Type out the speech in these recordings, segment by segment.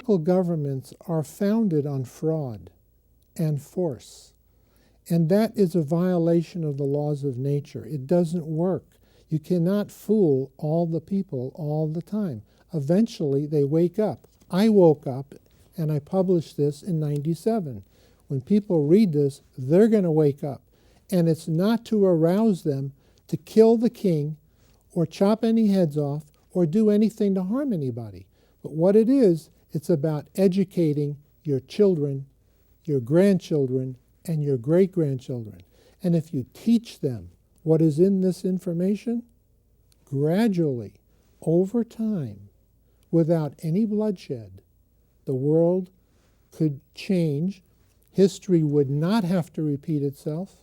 tyrannical governments are founded on fraud and force. And that is a violation of the laws of nature. It doesn't work. You cannot fool all the people all the time. Eventually, they wake up. I woke up, and I published this in '97. When people read this, they're going to wake up. And it's not to arouse them to kill the king or chop any heads off or do anything to harm anybody. But what it is, it's about educating your children, your grandchildren, and your great-grandchildren. And if you teach them what is in this information, gradually, over time, without any bloodshed, the world could change. History would not have to repeat itself.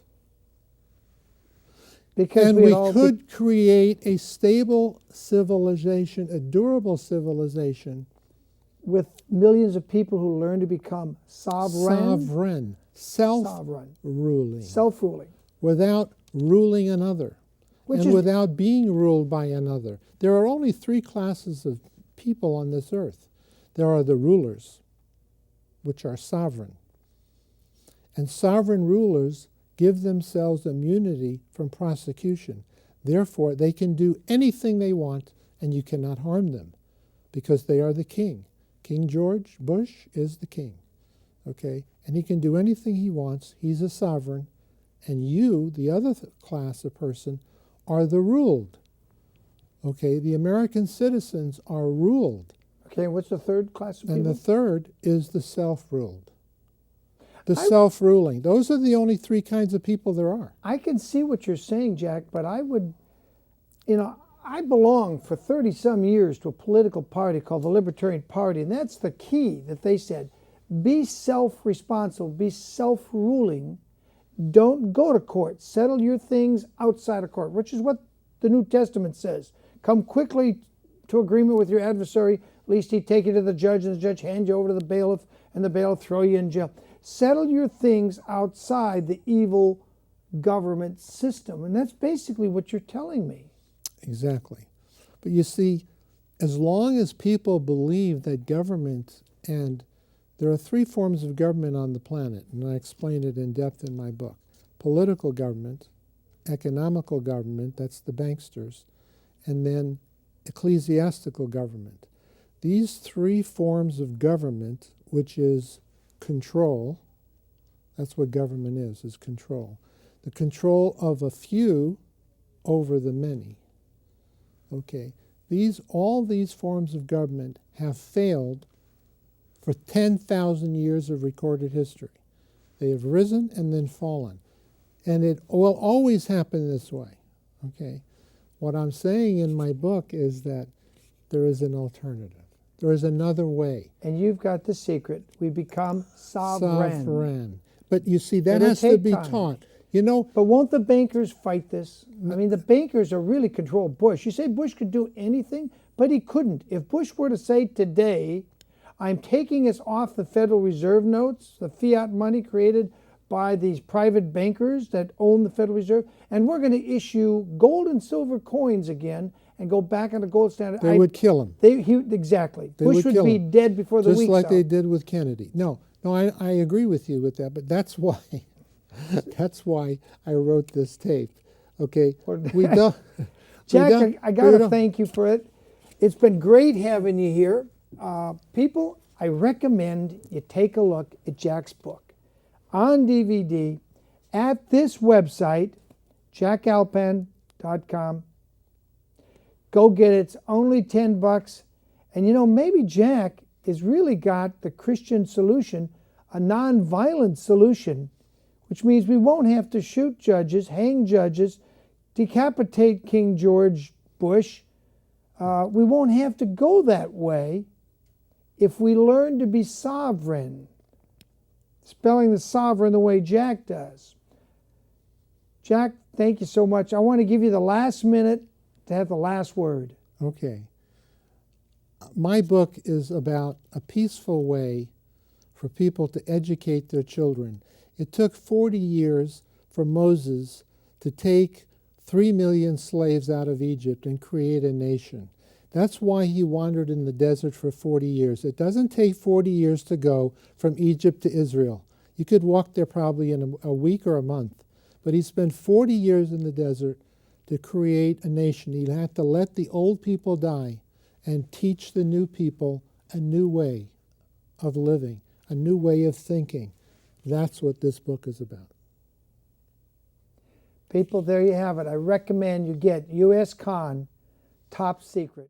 Because we could create a stable civilization, a durable civilization. With millions of people who learn to become sovereign. Self-ruling. Self-ruling. Without ruling another. Without being ruled by another. There are only three classes of people on this earth. There are the rulers, which are sovereign. And sovereign rulers give themselves immunity from prosecution. Therefore, they can do anything they want, and you cannot harm them, because they are the king. King George Bush is the king, okay? And he can do anything he wants. He's a sovereign. And you, the other class of person, are the ruled, okay? The American citizens are ruled. Okay, what's the third class of people? And the third is the self-ruled. The self-ruling. Those are the only three kinds of people there are. I can see what you're saying, Jack, but I would, I belonged for 30-some years to a political party called the Libertarian Party, and that's the key that they said. Be self-responsible, be self-ruling. Don't go to court. Settle your things outside of court, which is what the New Testament says. Come quickly to agreement with your adversary, lest he take you to the judge, and the judge hand you over to the bailiff, and the bailiff throw you in jail. Settle your things outside the evil government system. And that's basically what you're telling me. Exactly. But you see, as long as people believe that government, and there are three forms of government on the planet, and I explain it in depth in my book. Political government, economical government, that's the banksters, and then ecclesiastical government. These three forms of government, which is control, that's what government is control. The control of a few over the many. Okay, all these forms of government have failed for 10,000 years of recorded history. They have risen and then fallen. And it will always happen this way. Okay, what I'm saying in my book is that there is an alternative. There is another way. And you've got the secret. We become sovereign. But you see, that has to be taught. But won't the bankers fight this? I mean, the bankers are really control Bush. You say Bush could do anything, but he couldn't. If Bush were to say today, I'm taking us off the Federal Reserve notes, the fiat money created by these private bankers that own the Federal Reserve, and we're going to issue gold and silver coins again, and go back on the gold standard. They would kill him. Exactly. Bush would be dead before the week's out. Just like they did with Kennedy. No, I agree with you with that, but that's why I wrote this tape. Okay, we don't. Jack, I got to thank you for it. It's been great having you here. People, I recommend you take a look at Jack's book on DVD at this website, jackalpan.com. Go get it. It's only $10. And maybe Jack has really got the Christian solution, a non-violent solution, which means we won't have to shoot judges, hang judges, decapitate King George Bush. We won't have to go that way if we learn to be sovereign, spelling the sovereign the way Jack does. Jack, thank you so much. I want to give you the last minute to have the last word. Okay. My book is about a peaceful way for people to educate their children. It took 40 years for Moses to take 3 million slaves out of Egypt and create a nation. That's why he wandered in the desert for 40 years. It doesn't take 40 years to go from Egypt to Israel. You could walk there probably in a week or a month. But he spent 40 years in the desert to create a nation. He had to let the old people die and teach the new people a new way of living, a new way of thinking. That's what this book is about. People, there you have it. I recommend you get U.S. Con, Top Secret.